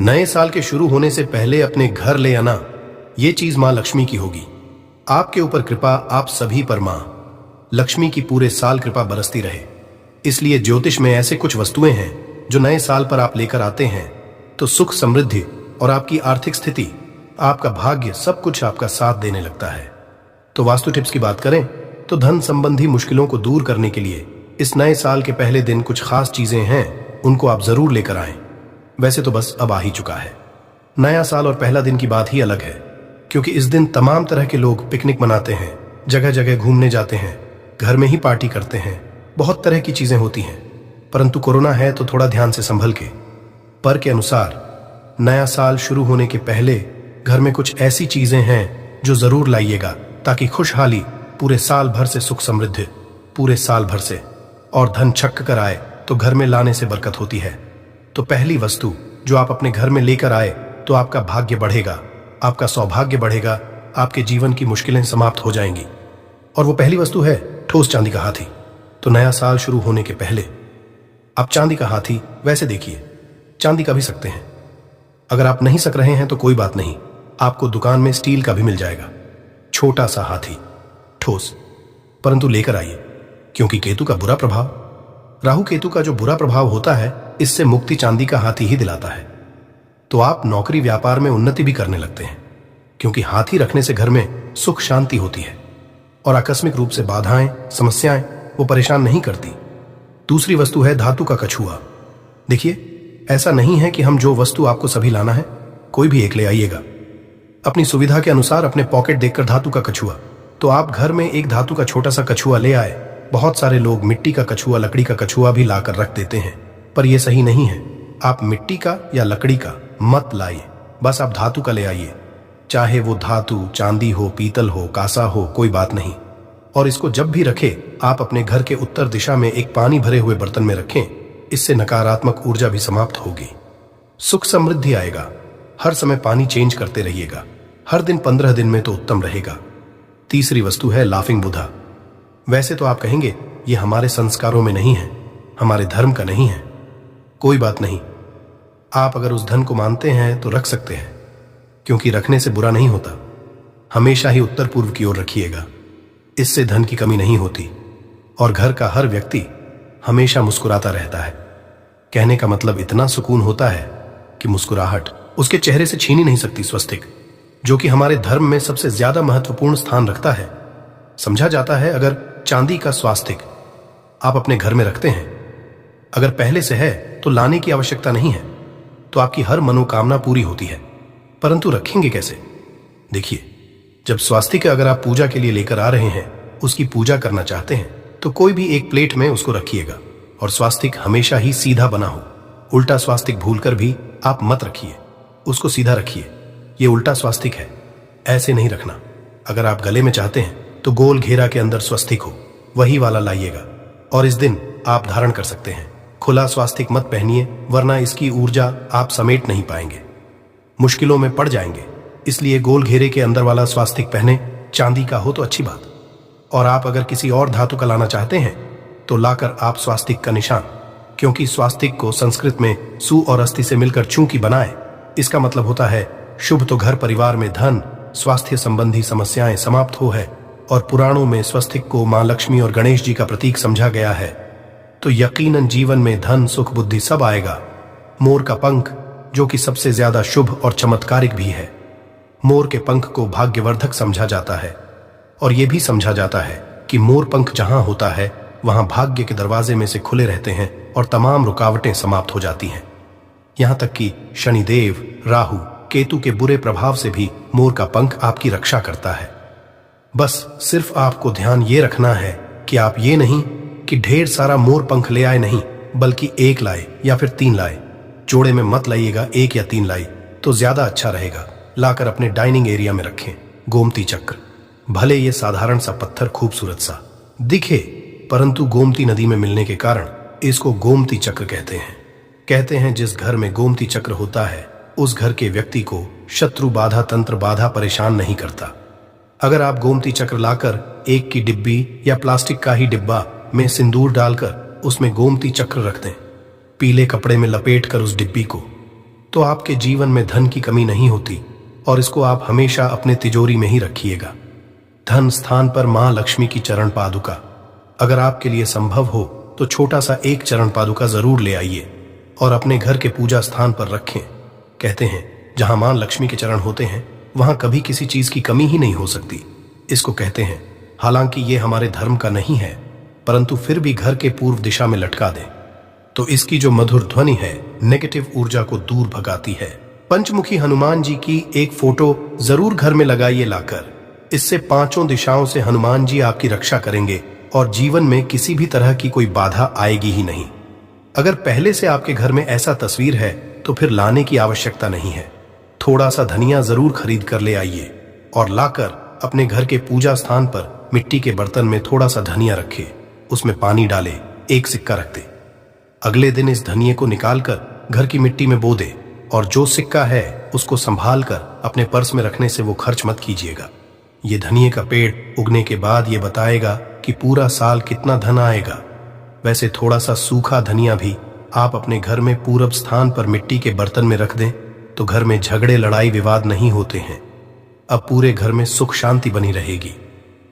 नए साल के शुरू होने से पहले अपने घर ले आना, ये चीज मां लक्ष्मी की होगी। आपके ऊपर कृपा, आप सभी पर मां लक्ष्मी की पूरे साल कृपा बरसती रहे। इसलिए ज्योतिष में ऐसे कुछ वस्तुएं हैं जो नए साल पर आप लेकर आते हैं तो सुख, समृद्धि और आपकी आर्थिक स्थिति, आपका भाग्य, सब कुछ आपका साथ देने लगता है। तो वास्तु टिप्स की बात करें तो धन संबंधी मुश्किलों को दूर करने के लिए इस नए साल के पहले दिन कुछ खास चीजें हैं, उनको आप जरूर लेकर आएं। वैसे तो बस अब आ ही चुका है। नया साल और पहला दिन की बात ही अलग है, क्योंकि इस दिन तमाम तरह के लोग पिकनिक मनाते हैं, जगह जगह घूमने जाते हैं, घर में ही पार्टी करते हैं, बहुत तरह की चीजें होती हैं। परंतु कोरोना है तो थोड़ा ध्यान से संभल के। पर के अनुसार नया साल शुरू होने के पहले घर में कुछ ऐसी चीजें हैं जो जरूर लाइएगा, ताकि खुशहाली पूरे साल भर से, सुख समृद्धि पूरे साल भर से और धन छक कर आए तो घर में लाने से बरकत होती है। तो पहली वस्तु जो आप अपने घर में लेकर आए तो आपका भाग्य बढ़ेगा, आपका सौभाग्य बढ़ेगा, आपके जीवन की मुश्किलें समाप्त हो जाएंगी। और वो पहली वस्तु है ठोस चांदी का हाथी। तो नया साल शुरू होने के पहले आप चांदी का हाथी, वैसे देखिए चांदी का भी सकते हैं, अगर आप नहीं सक रहे हैं तो कोई बात नहीं, आपको दुकान में स्टील का भी मिल जाएगा। छोटा सा हाथी, ठोस, परंतु लेकर आइए, क्योंकि केतु का बुरा प्रभाव, राहु केतु का जो बुरा प्रभाव होता है, इससे मुक्ति चांदी का हाथी ही दिलाता है। तो आप नौकरी व्यापार में उन्नति भी करने लगते हैं, क्योंकि हाथी रखने से घर में सुख शांति होती है और आकस्मिक रूप से बाधाएं, समस्याएं वो परेशान नहीं करती। दूसरी वस्तु है धातु का कछुआ। देखिए, ऐसा नहीं है कि हम जो वस्तु आपको सभी लाना है, कोई भी एक ले आइएगा। अपनी सुविधा के अनुसार अपने पॉकेट देखकर धातु का कछुआ, तो आप घर में एक धातु का छोटा सा कछुआ ले आए। बहुत सारे लोग मिट्टी का कछुआ, लकड़ी का कछुआ भी लाकर रख देते हैं, पर यह सही नहीं है। आप मिट्टी का या लकड़ी का मत लाइए, बस आप धातु का ले आइए। चाहे वो धातु चांदी हो, पीतल हो, कांसा हो, कोई बात नहीं। और इसको जब भी रखें, आप अपने घर के उत्तर दिशा में एक पानी भरे हुए बर्तन में रखें। इससे नकारात्मक ऊर्जा भी समाप्त होगी, सुख समृद्धि आएगा। हर समय पानी चेंज करते रहिएगा, हर दिन 15 दिन में तो उत्तम रहेगा। तीसरी वस्तु है लाफिंग बुद्धा। वैसे तो आप कहेंगे ये हमारे संस्कारों में नहीं है, हमारे धर्म का नहीं है। कोई बात नहीं, आप अगर उस धन को मानते हैं तो रख सकते हैं, क्योंकि रखने से बुरा नहीं होता। हमेशा ही उत्तर पूर्व की ओर रखिएगा, इससे धन की कमी नहीं होती और घर का हर व्यक्ति हमेशा मुस्कुराता रहता है। कहने का मतलब इतना सुकून होता है कि मुस्कुराहट उसके चेहरे से छीन ही नहीं सकती। स्वस्तिक, जो कि हमारे धर्म में सबसे ज्यादा महत्वपूर्ण स्थान रखता है। समझा जाता है अगर चांदी का स्वास्तिक आप अपने घर में रखते हैं, अगर पहले से है तो लाने की आवश्यकता नहीं है, तो आपकी हर मनोकामना पूरी होती है। परंतु रखेंगे कैसे? देखिए, जब स्वास्तिक अगर आप पूजा के लिए लेकर आ रहे हैं, उसकी पूजा करना चाहते हैं, तो कोई भी एक प्लेट में उसको रखिएगा। और स्वास्तिक हमेशा ही सीधा बना हो, उल्टा स्वास्तिक भूलकर भी आप मत रखिए, उसको सीधा रखिए। ये उल्टा स्वास्तिक है, ऐसे नहीं रखना। अगर आप गले में चाहते हैं तो गोल घेरा के अंदर स्वस्तिक हो, वही वाला लाइएगा और इस दिन आप धारण कर सकते हैं। खुला स्वास्तिक मत पहनिए, वरना इसकी ऊर्जा आप समेट नहीं पाएंगे, मुश्किलों में पड़ जाएंगे। इसलिए गोल घेरे के अंदर वाला स्वास्तिक पहने, चांदी का हो तो अच्छी बात। और आप अगर किसी और धातु का लाना चाहते हैं तो लाकर आप स्वास्तिक का निशान, क्योंकि स्वास्तिक को संस्कृत में सु और अस्थि से मिलकर चू की बनाए, इसका मतलब होता है शुभ। तो घर परिवार में धन, स्वास्थ्य संबंधी समस्याएं समाप्त हो है। और पुराणों में स्वस्तिक को मां लक्ष्मी और गणेश जी का प्रतीक समझा गया है। तो यकीनन जीवन में धन, सुख, बुद्धि सब आएगा। मोर का पंख, जो कि सबसे ज्यादा शुभ और चमत्कारिक भी है, मोर के पंख को भाग्यवर्धक समझा जाता है। और यह भी समझा जाता है कि मोर पंख जहां होता है वहां भाग्य के दरवाजे में से खुले रहते हैं और तमाम रुकावटें समाप्त हो जाती हैं। यहां तक कि शनिदेव, राहु, केतु के बुरे प्रभाव से भी मोर का पंख आपकी रक्षा करता है। बस सिर्फ आपको ध्यान ये रखना है कि आप ये नहीं कि ढेर सारा मोर पंख ले आए, नहीं, बल्कि एक लाए या फिर 3 लाए। जोड़े में मत लाइएगा, 1 या 3 लाए तो ज्यादा अच्छा रहेगा। लाकर अपने डाइनिंग एरिया में रखें। गोमती चक्र, भले ये साधारण सा पत्थर खूबसूरत सा दिखे, परंतु गोमती नदी में मिलने के कारण इसको गोमती चक्र कहते हैं। कहते हैं जिस घर में गोमती चक्र होता है, उस घर के व्यक्ति को शत्रु बाधा, तंत्र बाधा परेशान नहीं करता। अगर आप गोमती चक्र लाकर एक की डिब्बी या प्लास्टिक का ही डिब्बा में सिंदूर डालकर उसमें गोमती चक्र रख दें, पीले कपड़े में लपेट कर उस डिब्बी को, तो तो आपके जीवन में धन की कमी नहीं होती और इसको आप हमेशा अपने तिजोरी में ही रखिएगा। धन स्थान पर मां लक्ष्मी की चरण पादुका, अगर आपके लिए संभव हो तो छोटा सा एक चरण पादुका जरूर ले आइए और अपने घर के पूजा स्थान पर रखें। कहते हैं जहां मां लक्ष्मी के चरण होते हैं वहां कभी किसी चीज की कमी ही नहीं हो सकती। इसको कहते हैं, हालांकि ये हमारे धर्म का नहीं है, परंतु फिर भी घर के पूर्व दिशा में लटका दें तो इसकी जो मधुर ध्वनि है नेगेटिव ऊर्जा को दूर भगाती है। पंचमुखी हनुमान जी की एक फोटो जरूर घर में लगाइए लाकर। इससे पांचों दिशाओं से हनुमान जी आपकी रक्षा करेंगे और जीवन में किसी भी तरह की कोई बाधा आएगी ही नहीं। अगर पहले से आपके घर में ऐसा तस्वीर है तो फिर लाने की आवश्यकता नहीं है। थोड़ा सा धनिया जरूर खरीद कर ले आइए और लाकर अपने घर के पूजा स्थान पर मिट्टी के बर्तन में थोड़ा सा धनिया रखे, उसमें पानी डाले, एक सिक्का रख दे। अगले दिन इस धनिये को निकालकर घर की मिट्टी में बो दे और जो सिक्का है उसको संभाल कर अपने पर्स में रखने से वो खर्च मत कीजिएगा। ये धनिये का पेड़ उगने के बाद ये बताएगा कि पूरा साल कितना धन आएगा। वैसे थोड़ा सा सूखा धनिया भी आप अपने घर में पूरब स्थान पर मिट्टी के बर्तन में रख दें तो घर में झगड़े लड़ाई विवाद नहीं होते हैं। अब पूरे घर में सुख शांति बनी रहेगी।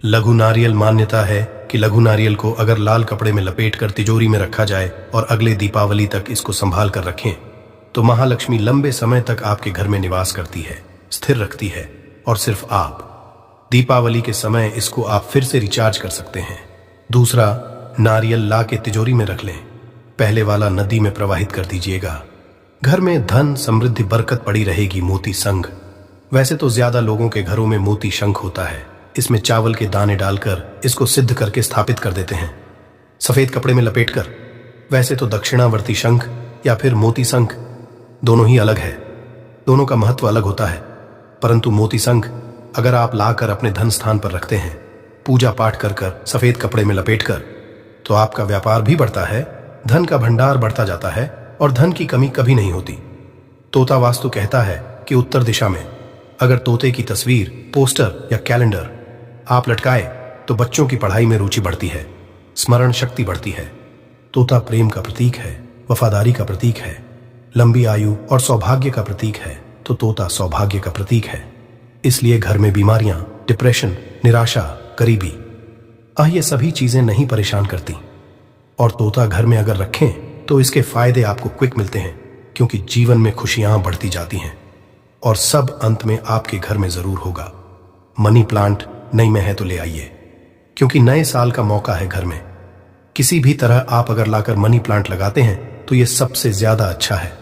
लघु नारियल मान्यता है कि लघु नारियल को अगर लाल कपड़े में लपेटकर तिजोरी में रखा जाए और अगले दीपावली तक इसको संभाल कर रखें तो महालक्ष्मी लंबे समय तक आपके घर में निवास करती है, स्थिर रखती है। और सिर्फ आप दीपावली के समय इसको आप फिर से रिचार्ज कर सकते हैं। दूसरा, नारियल ला के तिजोरी में रख लें, पहले वाला नदी में प्रवाहित कर दीजिएगा। घर में धन समृद्धि बरकत पड़ी रहेगी। मोती संख, वैसे तो ज्यादा लोगों के घरों में मोती शंख होता है। इसमें चावल के दाने डालकर इसको सिद्ध करके स्थापित कर देते हैं, सफेद कपड़े में लपेटकर। वैसे तो दक्षिणावर्ती शंख या फिर मोती शंख दोनों ही अलग है, दोनों का महत्व अलग होता है। परंतु मोती शंख अगर आप लाकर अपने धन स्थान पर रखते हैं, पूजा पाठ कर कर सफेद कपड़े में लपेटकर, तो आपका व्यापार भी बढ़ता है, धन का भंडार बढ़ता जाता है और धन की कमी कभी नहीं होती। तोता वास्तु कहता है कि उत्तर दिशा में अगर तोते की तस्वीर, पोस्टर या कैलेंडर आप लटकाए तो बच्चों की पढ़ाई में रुचि बढ़ती है, स्मरण शक्ति बढ़ती है। तोता प्रेम का प्रतीक है, वफादारी का प्रतीक है, लंबी आयु और सौभाग्य का प्रतीक है, तो तोता सौभाग्य का प्रतीक है। इसलिए घर में बीमारियां, डिप्रेशन, निराशा, गरीबी ये सभी चीजें नहीं परेशान करती। और तोता घर में अगर रखें तो इसके फायदे आपको क्विक मिलते हैं, क्योंकि जीवन में खुशियां बढ़ती जाती हैं और सब अंत में आपके घर में जरूर होगा। मनी प्लांट नहीं में है तो ले आइए, क्योंकि नए साल का मौका है। घर में किसी भी तरह आप अगर लाकर मनी प्लांट लगाते हैं तो ये सबसे ज्यादा अच्छा है।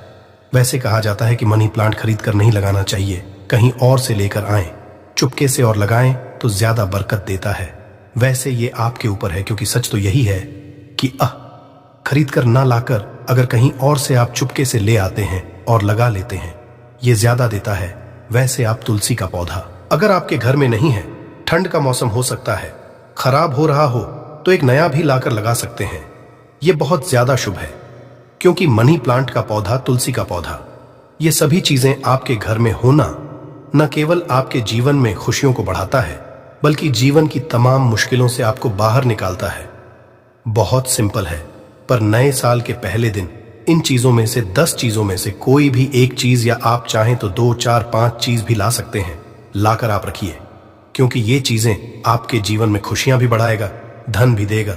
वैसे कहा जाता है कि मनी प्लांट खरीद कर नहीं लगाना चाहिए, कहीं और से लेकर आएं, चुपके से और लगाएं तो ज्यादा बरकत देता है। वैसे ये आपके ऊपर है, क्योंकि सच तो यही है कि खरीद कर ना लाकर अगर कहीं और से आप चुपके से ले आते हैं और लगा लेते हैं, ये ज्यादा देता है। वैसे आप तुलसी का पौधा अगर आपके घर में नहीं है, ठंड का मौसम हो सकता है, खराब हो रहा हो, तो एक नया भी लाकर लगा सकते हैं। ये बहुत ज्यादा शुभ है, क्योंकि मनी प्लांट का पौधा, तुलसी का पौधा, ये सभी चीजें आपके घर में होना न केवल आपके जीवन में खुशियों को बढ़ाता है, बल्कि जीवन की तमाम मुश्किलों से आपको बाहर निकालता है। बहुत सिंपल है, पर नए साल के पहले दिन इन चीजों में से 10 चीजों में से कोई भी एक चीज, या आप चाहें तो 2, 4, 5 चीज भी ला सकते हैं। लाकर आप रखिए, क्योंकि ये चीजें आपके जीवन में खुशियां भी बढ़ाएगा, धन भी देगा,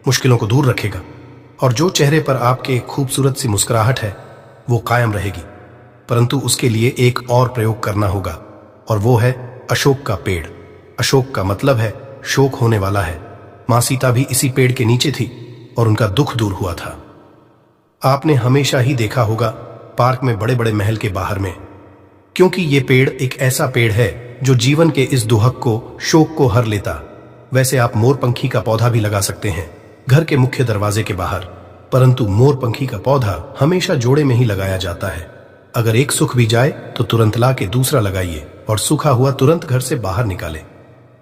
मुश्किलों को दूर रखेगा, और जो चेहरे पर आपके खूबसूरत सी मुस्कुराहट है वो कायम रहेगी। परंतु उसके लिए एक और प्रयोग करना होगा, और वो है अशोक का पेड़। अशोक का मतलब है शोक होने वाला है। मां सीता भी इसी पेड़ के नीचे थी और उनका दुख दूर हुआ था। आपने हमेशा ही देखा होगा पार्क में बड़े बड़े महल के बाहर में, क्योंकि ये पेड़ एक ऐसा पेड़ है जो जीवन के इस दुहक को, शोक को हर लेता। वैसे आप मोरपंखी का पौधा भी लगा सकते हैं घर के मुख्य दरवाजे के बाहर, परंतु मोरपंखी का पौधा हमेशा जोड़े में ही लगाया जाता है। अगर एक सूख भी जाए तो तुरंत ला के दूसरा लगाइए और सूखा हुआ तुरंत घर से बाहर निकाले।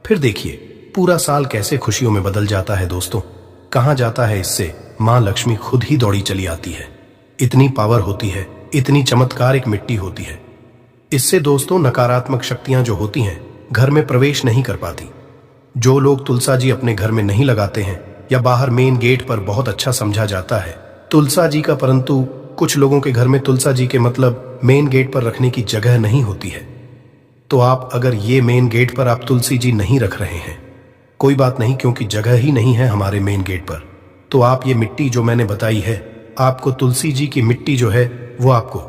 फिर देखिए पूरा साल कैसे खुशियों में बदल जाता है। दोस्तों, कहा जाता है इससे मां लक्ष्मी खुद ही दौड़ी चली आती है। इतनी पावर होती है, इतनी चमत्कारिक मिट्टी होती है। इससे दोस्तों नकारात्मक शक्तियां जो होती हैं घर में प्रवेश नहीं कर पाती। जो लोग तुलसा जी अपने घर में नहीं लगाते हैं, या बाहर मेन गेट पर बहुत अच्छा समझा जाता है तुलसा जी का, परंतु कुछ लोगों के घर में तुलसा जी के मतलब मेन गेट पर रखने की जगह नहीं होती है। तो आप अगर ये मेन गेट पर आप तुलसी जी नहीं रख रहे हैं, कोई बात नहीं, क्योंकि जगह ही नहीं है हमारे मेन गेट पर, तो आप ये मिट्टी जो मैंने बताई है, आपको तुलसी जी की मिट्टी जो है वो आपको,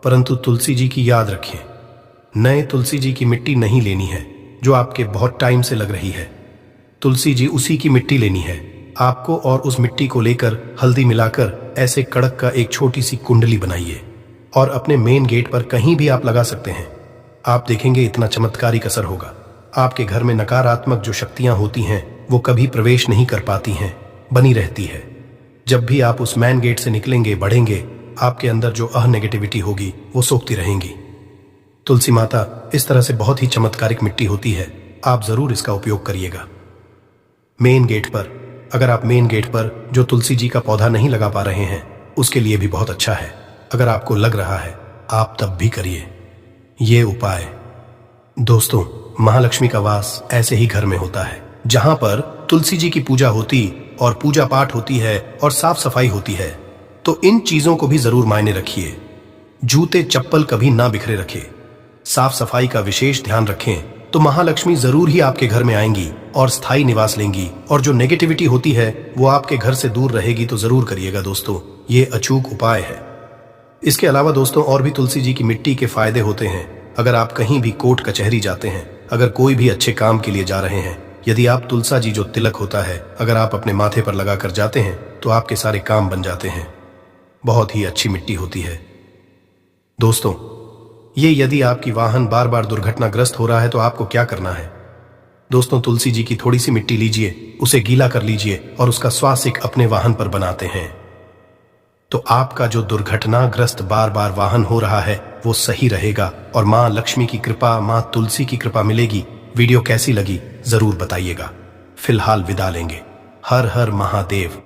परंतु तुलसी जी की याद रखें, नए तुलसी जी की मिट्टी नहीं लेनी है जो आपके बहुत टाइम से लग रही है। तुलसी जी उसी की मिट्टी लेनी है आपको, और उस मिट्टी को लेकर हल्दी मिलाकर ऐसे कड़क का एक छोटी सी कुंडली बनाइए और अपने मेन गेट पर कहीं भी आप लगा सकते हैं। आप देखेंगे इतना चमत्कारिक असर होगा। आपके घर में नकारात्मक जो शक्तियां होती हैं वो कभी प्रवेश नहीं कर पाती हैं, बनी रहती है। जब भी आप उस मेन गेट से निकलेंगे, बढ़ेंगे, आपके अंदर जो नेगेटिविटी होगी वो सोखती रहेंगी। तुलसी माता इस तरह से बहुत ही चमत्कारिक मिट्टी होती है, आप जरूर इसका उपयोग करिएगा। मेन गेट पर, अगर आप मेन गेट पर जो तुलसी जी का पौधा नहीं लगा पा रहे हैं, उसके लिए भी बहुत अच्छा है। अगर आपको लग रहा है, आप तब भी करिए ये उपाय। दोस्तों, महालक्ष्मी का वास ऐसे ही घर में होता है जहां पर तुलसी जी की पूजा होती और पूजा पाठ होती है और साफ सफाई होती है। तो इन चीजों को भी जरूर मायने रखिए। जूते चप्पल कभी ना बिखरे रखें, साफ सफाई का विशेष ध्यान रखें, तो महालक्ष्मी जरूर ही आपके घर में आएंगी और स्थायी निवास लेंगी, और जो नेगेटिविटी होती है वो आपके घर से दूर रहेगी। तो जरूर करिएगा दोस्तों, ये अचूक उपाय है। इसके अलावा दोस्तों और भी तुलसी जी की मिट्टी के फायदे होते हैं। अगर आप कहीं भी कोर्ट कचहरी जाते हैं, अगर कोई भी अच्छे काम के लिए जा रहे हैं, यदि आप तुलसा जी जो तिलक होता है अगर आप अपने माथे पर लगा कर जाते हैं तो आपके सारे काम बन जाते हैं। बहुत ही अच्छी मिट्टी होती है दोस्तों। ये यदि आपकी वाहन बार बार दुर्घटनाग्रस्त हो रहा है तो आपको क्या करना है दोस्तों, तुलसी जी की थोड़ी सी मिट्टी लीजिए, उसे गीला कर लीजिए और उसका स्वासिक अपने वाहन पर बनाते हैं, तो आपका जो दुर्घटनाग्रस्त बार बार वाहन हो रहा है वो सही रहेगा और मां लक्ष्मी की कृपा, मां तुलसी की कृपा मिलेगी। वीडियो कैसी लगी जरूर बताइएगा। फिलहाल विदा लेंगे। हर हर महादेव।